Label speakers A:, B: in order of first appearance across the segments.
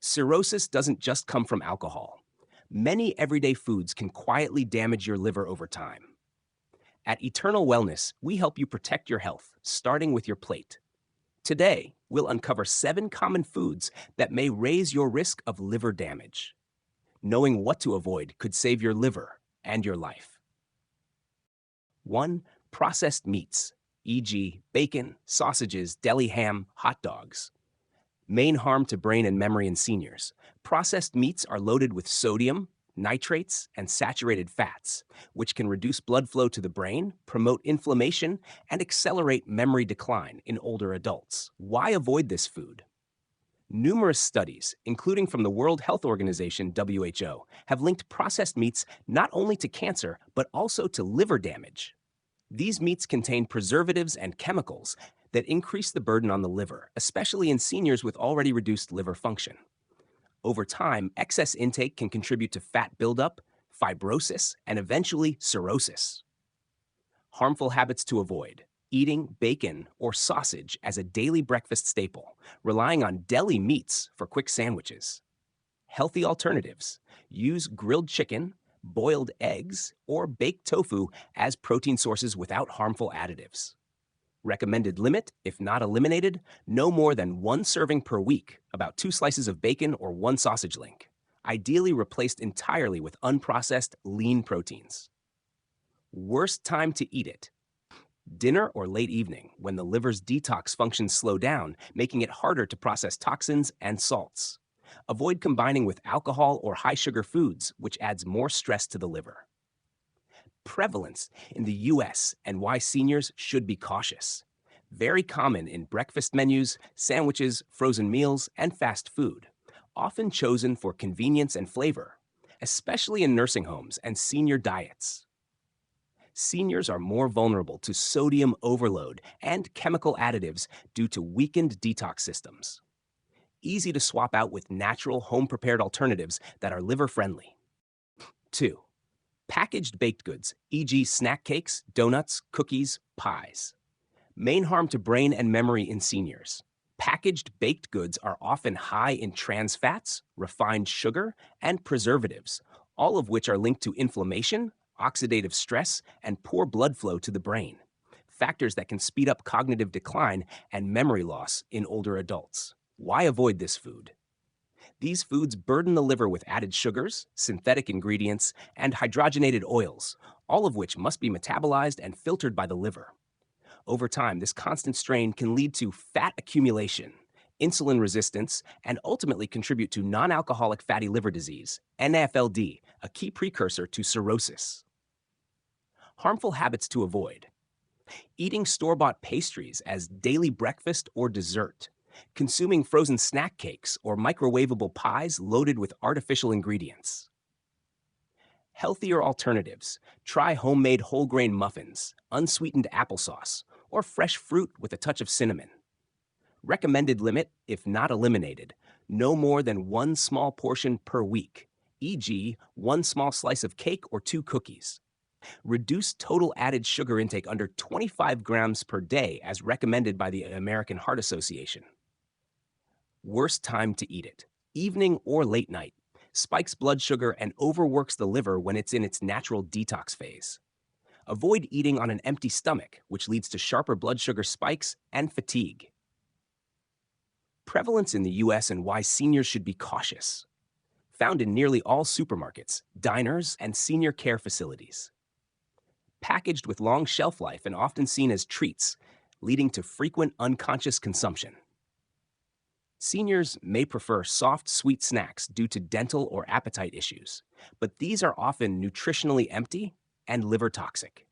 A: Cirrhosis doesn't just come from alcohol. Many everyday foods can quietly damage your liver over time. At Eternal Wellness, we help you protect your health, starting with your plate. Today, we'll uncover 7 common foods that may raise your risk of liver damage. Knowing what to avoid could save your liver and your life. 1. Processed meats, e.g., bacon, sausages, deli ham, hot dogs. Main harm to brain and memory in seniors. Processed meats are loaded with sodium, nitrates, and saturated fats, which can reduce blood flow to the brain, promote inflammation, and accelerate memory decline in older adults. Why avoid this food? Numerous studies, including from the World Health Organization (WHO), have linked processed meats not only to cancer, but also to liver damage. These meats contain preservatives and chemicals that increase the burden on the liver, especially in seniors with already reduced liver function. Over time, excess intake can contribute to fat buildup, fibrosis, and eventually cirrhosis. Harmful habits to avoid: eating bacon or sausage as a daily breakfast staple, relying on deli meats for quick sandwiches. Healthy alternatives: use grilled chicken, boiled eggs, or baked tofu as protein sources without harmful additives. Recommended limit, if not eliminated, no more than 1 serving per week, about 2 slices of bacon or 1 sausage link, ideally replaced entirely with unprocessed, lean proteins. Worst time to eat it: dinner or late evening, when the liver's detox functions slow down, making it harder to process toxins and salts. Avoid combining with alcohol or high-sugar foods, which adds more stress to the liver. Prevalence in the U.S. and why seniors should be cautious. Very common in breakfast menus, sandwiches, frozen meals, and fast food, often chosen for convenience and flavor, especially in nursing homes and senior diets. Seniors are more vulnerable to sodium overload and chemical additives due to weakened detox systems. Easy to swap out with natural home-prepared alternatives that are liver-friendly. 2. Packaged baked goods, e.g., snack cakes, donuts, cookies, pies. Main harm to brain and memory in seniors. Packaged baked goods are often high in trans fats, refined sugar, and preservatives, all of which are linked to inflammation, oxidative stress, and poor blood flow to the brain, factors that can speed up cognitive decline and memory loss in older adults. Why avoid this food? These foods burden the liver with added sugars, synthetic ingredients, and hydrogenated oils, all of which must be metabolized and filtered by the liver. Over time, this constant strain can lead to fat accumulation, insulin resistance, and ultimately contribute to non-alcoholic fatty liver disease, NAFLD, a key precursor to cirrhosis. Harmful habits to avoid: eating store-bought pastries as daily breakfast or dessert, consuming frozen snack cakes or microwavable pies loaded with artificial ingredients. Healthier alternatives: try homemade whole grain muffins, unsweetened applesauce, or fresh fruit with a touch of cinnamon. Recommended limit, if not eliminated, no more than 1 small portion per week, e.g., 1 small slice of cake or 2 cookies. Reduce total added sugar intake under 25 grams per day as recommended by the American Heart Association. Worst time to eat it: evening or late night. Spikes blood sugar and overworks the liver when it's in its natural detox phase. Avoid eating on an empty stomach, which leads to sharper blood sugar spikes and fatigue. Prevalence in the U.S. and why seniors should be cautious. Found in nearly all supermarkets, diners, and senior care facilities. Packaged with long shelf life and often seen as treats, leading to frequent unconscious consumption. Seniors may prefer soft, sweet snacks due to dental or appetite issues, but these are often nutritionally empty and liver toxic.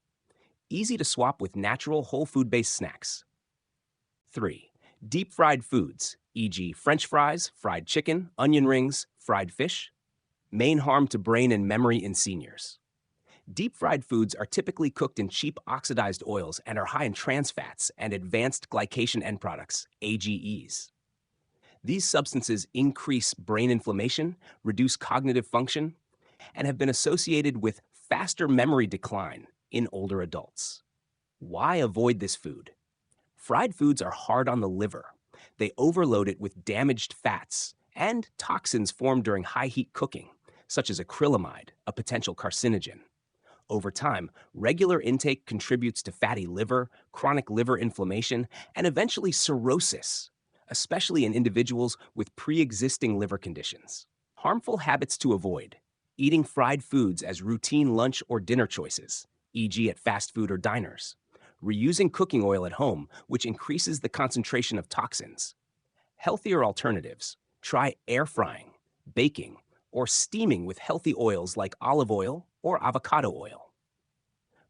A: Easy to swap with natural whole food-based snacks. 3. Deep fried foods, e.g., French fries, fried chicken, onion rings, fried fish. Main harm to brain and memory in seniors. Deep fried foods are typically cooked in cheap oxidized oils and are high in trans fats and advanced glycation end products, AGEs. These substances increase brain inflammation, reduce cognitive function, and have been associated with faster memory decline in older adults. Why avoid this food? Fried foods are hard on the liver. They overload it with damaged fats and toxins formed during high heat cooking, such as acrylamide, a potential carcinogen. Over time, regular intake contributes to fatty liver, chronic liver inflammation, and eventually cirrhosis, especially in individuals with pre existing liver conditions. Harmful habits to avoid: eating fried foods as routine lunch or dinner choices, e.g., at fast food or diners, reusing cooking oil at home, which increases the concentration of toxins. Healthier alternatives: try air frying, baking, or steaming with healthy oils like olive oil or avocado oil.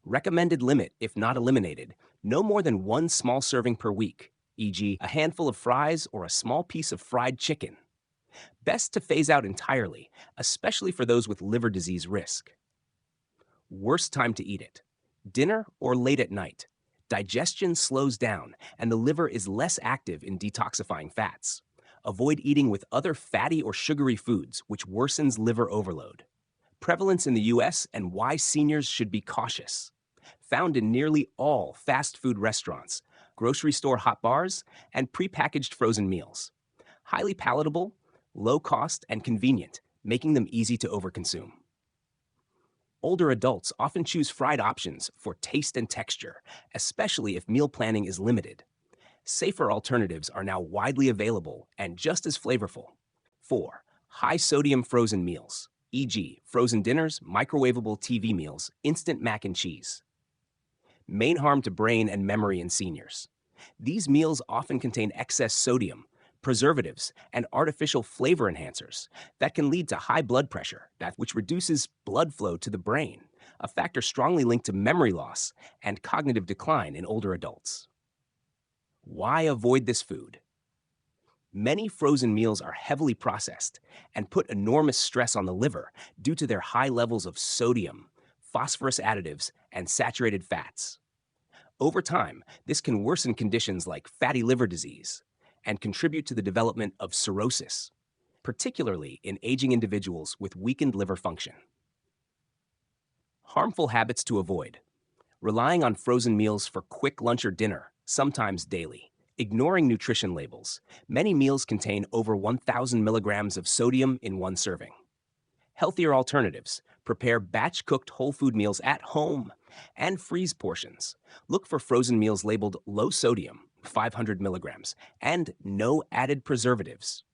A: Recommended limit, if not eliminated: no more than one small serving per week, e.g., a handful of fries or a small piece of fried chicken. Best to phase out entirely, especially for those with liver disease risk. Worst time to eat it: dinner or late at night. Digestion slows down and the liver is less active in detoxifying fats. Avoid eating with other fatty or sugary foods, which worsens liver overload. Prevalence in the US and why seniors should be cautious. Found in nearly all fast food restaurants, grocery store hot bars, and prepackaged frozen meals. Highly palatable, low cost, and convenient, making them easy to overconsume. Older adults often choose fried options for taste and texture, especially if meal planning is limited. Safer alternatives are now widely available and just as flavorful. 4. High sodium frozen meals, e.g., frozen dinners, microwavable TV meals, instant mac and cheese. Main harm to brain and memory in seniors: these meals often contain excess sodium, preservatives, and artificial flavor enhancers that can lead to high blood pressure, which reduces blood flow to the brain, a factor strongly linked to memory loss and cognitive decline in older adults. Why avoid this food? Many frozen meals are heavily processed and put enormous stress on the liver due to their high levels of sodium, phosphorus additives, and saturated fats. Over time, this can worsen conditions like fatty liver disease and contribute to the development of cirrhosis, particularly in aging individuals with weakened liver function. Harmful habits to avoid: relying on frozen meals for quick lunch or dinner, sometimes daily. Ignoring nutrition labels: many meals contain over 1,000 milligrams of sodium in one serving. Healthier alternatives: prepare batch-cooked whole food meals at home and freeze portions. Look for frozen meals labeled low sodium, 500 milligrams, and no added preservatives.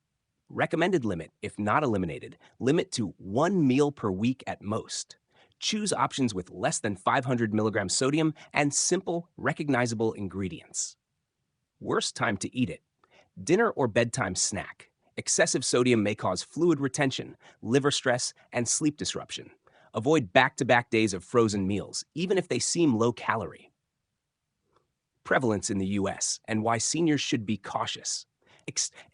A: Recommended limit, if not eliminated, limit to one meal per week at most. Choose options with less than 500 milligrams sodium and simple, recognizable ingredients. Worst time to eat it: dinner or bedtime snack. Excessive sodium may cause fluid retention, liver stress, and sleep disruption. Avoid back-to-back days of frozen meals, even if they seem low-calorie. Prevalence in the US and why seniors should be cautious.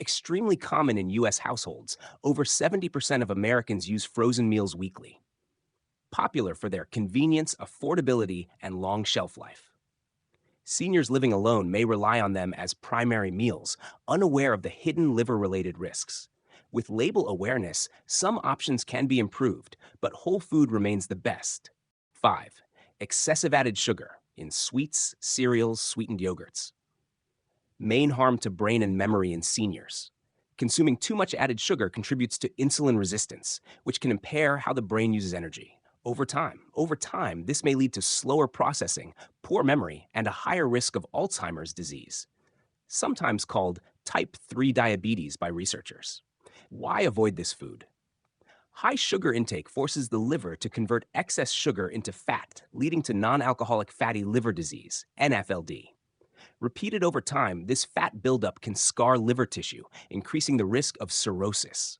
A: Extremely common in US households, over 70% of Americans use frozen meals weekly. Popular for their convenience, affordability, and long shelf life. Seniors living alone may rely on them as primary meals, unaware of the hidden liver-related risks. With label awareness, some options can be improved, but whole food remains the best. 5. Excessive added sugar in sweets, cereals, sweetened yogurts. Main harm to brain and memory in seniors: consuming too much added sugar contributes to insulin resistance, which can impair how the brain uses energy. Over time, this may lead to slower processing, poor memory, and a higher risk of Alzheimer's disease, sometimes called type 3 diabetes by researchers. Why avoid this food? High sugar intake forces the liver to convert excess sugar into fat, leading to non-alcoholic fatty liver disease, NAFLD. Repeated over time, this fat buildup can scar liver tissue, increasing the risk of cirrhosis.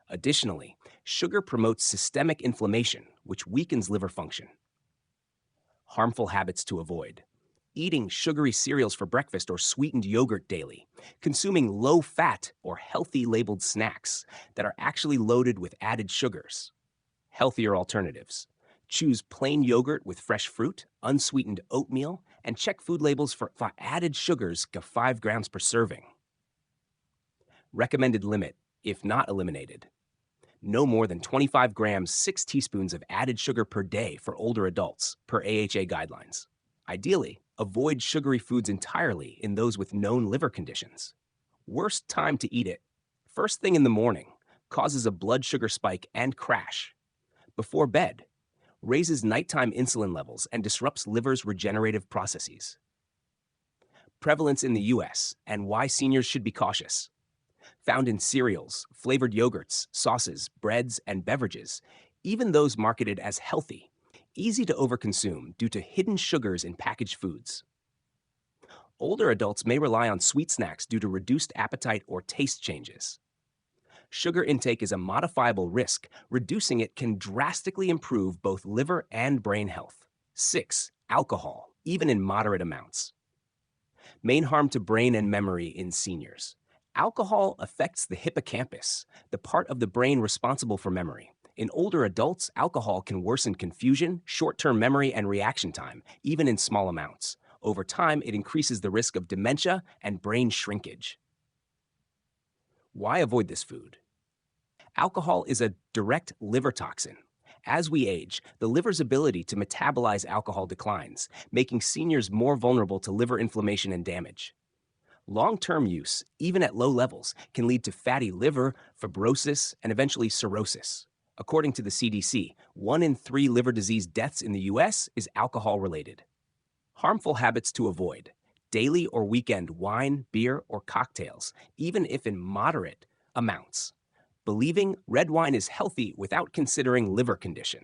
A: Additionally, sugar promotes systemic inflammation, which weakens liver function. Harmful habits to avoid: eating sugary cereals for breakfast or sweetened yogurt daily, consuming low-fat or healthy labeled snacks that are actually loaded with added sugars. Healthier alternatives: choose plain yogurt with fresh fruit, unsweetened oatmeal, and check food labels for added sugars of 5 grams per serving. Recommended limit, if not eliminated: no more than 25 grams, 6 teaspoons of added sugar per day for older adults, per AHA guidelines. Ideally, avoid sugary foods entirely in those with known liver conditions. Worst time to eat it: first thing in the morning, causes a blood sugar spike and crash. Before bed, raises nighttime insulin levels and disrupts liver's regenerative processes. Prevalence in the US and why seniors should be cautious. Found in cereals, flavored yogurts, sauces, breads, and beverages, even those marketed as healthy, easy to overconsume due to hidden sugars in packaged foods. Older adults may rely on sweet snacks due to reduced appetite or taste changes. Sugar intake is a modifiable risk. Reducing it can drastically improve both liver and brain health. 6. Alcohol, even in moderate amounts. Main harm to brain and memory in seniors. Alcohol affects the hippocampus, the part of the brain responsible for memory. In older adults, alcohol can worsen confusion, short-term memory, and reaction time, even in small amounts. Over time, it increases the risk of dementia and brain shrinkage. Why avoid this food? Alcohol is a direct liver toxin. As we age, the liver's ability to metabolize alcohol declines, making seniors more vulnerable to liver inflammation and damage. Long-term use, even at low levels, can lead to fatty liver, fibrosis, and eventually cirrhosis. According to the CDC, 1 in 3 liver disease deaths in the US is alcohol-related. Harmful habits to avoid. Daily or weekend wine, beer, or cocktails, even if in moderate amounts. Believing red wine is healthy without considering liver condition.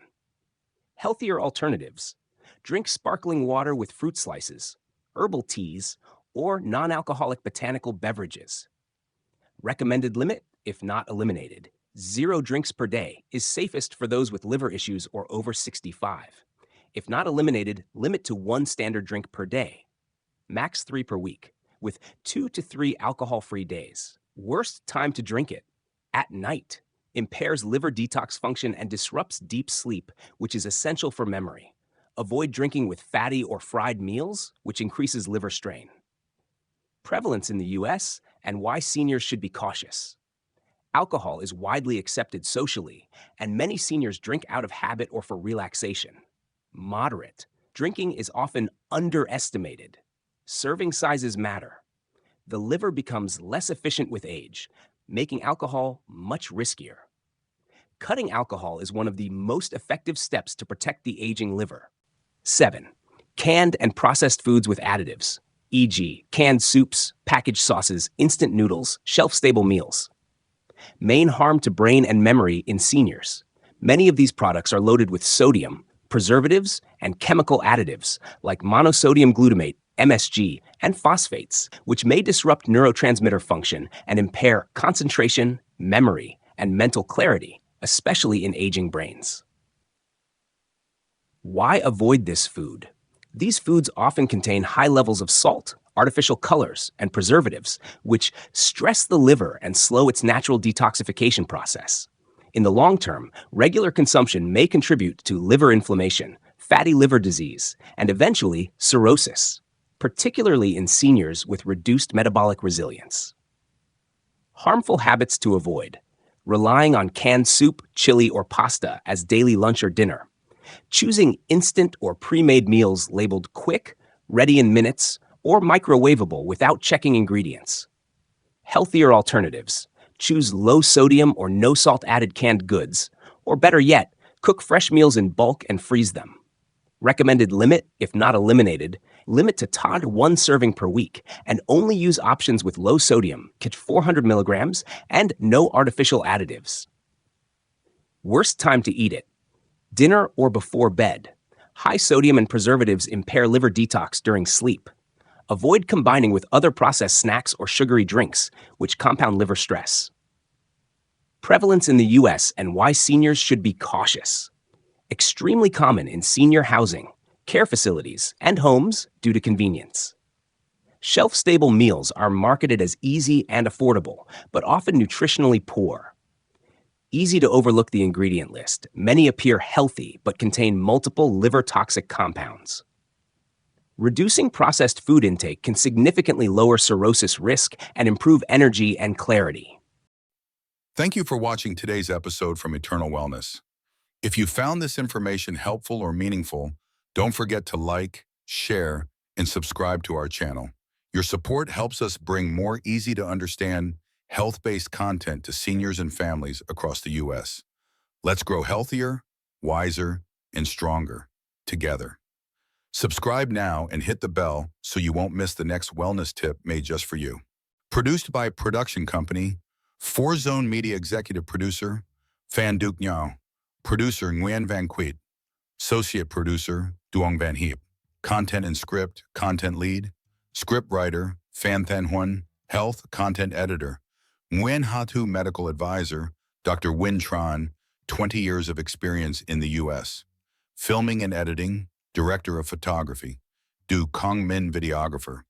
A: Healthier alternatives. Drink sparkling water with fruit slices, herbal teas, or non-alcoholic botanical beverages. Recommended limit, if not eliminated. 0 drinks per day is safest for those with liver issues or over 65. If not eliminated, limit to 1 standard drink per day. Max 3 per week, with 2 to 3 alcohol-free days. Worst time to drink it? At night. Impairs liver detox function and disrupts deep sleep, which is essential for memory. Avoid drinking with fatty or fried meals, which increases liver strain. Prevalence in the US and why seniors should be cautious. Alcohol is widely accepted socially, and many seniors drink out of habit or for relaxation. Moderate. Drinking is often underestimated. Serving sizes matter. The liver becomes less efficient with age, making alcohol much riskier. Cutting alcohol is one of the most effective steps to protect the aging liver. 7. Canned and processed foods with additives, e.g., canned soups, packaged sauces, instant noodles, shelf-stable meals. Main harm to brain and memory in seniors. Many of these products are loaded with sodium, preservatives, and chemical additives like monosodium glutamate, MSG, and phosphates, which may disrupt neurotransmitter function and impair concentration, memory, and mental clarity, especially in aging brains. Why avoid this food? These foods often contain high levels of salt, artificial colors, and preservatives, which stress the liver and slow its natural detoxification process. In the long term, regular consumption may contribute to liver inflammation, fatty liver disease, and eventually cirrhosis, particularly in seniors with reduced metabolic resilience. Harmful habits to avoid. Relying on canned soup, chili, or pasta as daily lunch or dinner. Choosing instant or pre-made meals labeled quick, ready in minutes, or microwavable without checking ingredients. Healthier alternatives. Choose low sodium or no salt added canned goods, or better yet, cook fresh meals in bulk and freeze them. Recommended limit, if not eliminated, limit to 1 serving per week and only use options with low sodium, 400 milligrams, and no artificial additives. Worst time to eat it. Dinner or before bed. High sodium and preservatives impair liver detox during sleep. Avoid combining with other processed snacks or sugary drinks, which compound liver stress. Prevalence in the US and why seniors should be cautious. Extremely common in senior housing, care facilities, and homes due to convenience. Shelf-stable meals are marketed as easy and affordable, but often nutritionally poor. Easy to overlook the ingredient list. Many appear healthy but contain multiple liver-toxic compounds. Reducing processed food intake can significantly lower cirrhosis risk and improve energy and clarity.
B: Thank you for watching today's episode from Eternal Wellness. If you found this information helpful or meaningful, don't forget to like, share, and subscribe to our channel. Your support helps us bring more easy-to-understand health-based content to seniors and families across the U.S. Let's grow healthier, wiser, and stronger together. Subscribe now and hit the bell so you won't miss the next wellness tip made just for you. Produced by production company, 4Zone Media Executive Producer, Phan Duc Nhau. Producer Nguyen Van Quet. Associate Producer, Duong Van Heep. Content and Script, Content Lead. Script Writer, Phan Thanh Huân. Health Content Editor, Nguyen Hatu. Medical Advisor, Dr. Nguyen Tran, 20 years of experience in the U.S. Filming and Editing, Director of Photography, Du Cong Min. Videographer,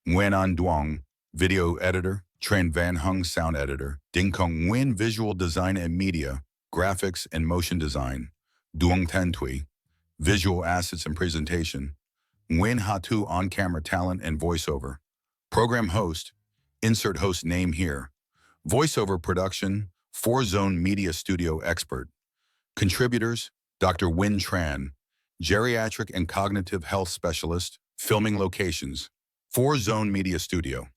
B: Nguyen An Duong, Video Editor, Tran Van Hung. Sound Editor, Ding Kong Nguyen. Visual Design and Media, Graphics and Motion Design, Duong Thanh Thuy. Visual Assets and Presentation, Nguyen Hatu. On-camera talent and voiceover. Program host, insert host name here. Voiceover production, 4Zone Media Studio expert. Contributors, Dr. Nguyen Tran, geriatric and cognitive health specialist. Filming locations, 4Zone Media Studio.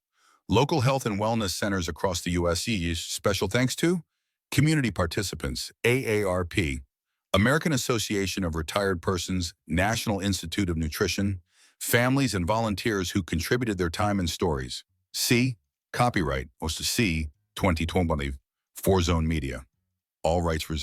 B: Local health and wellness centers across the U.S. Special thanks to community participants, AARP, American Association of Retired Persons, National Institute of Nutrition, families and volunteers who contributed their time and stories. C. Copyright, C. 2020, 4Zone Media. All rights reserved.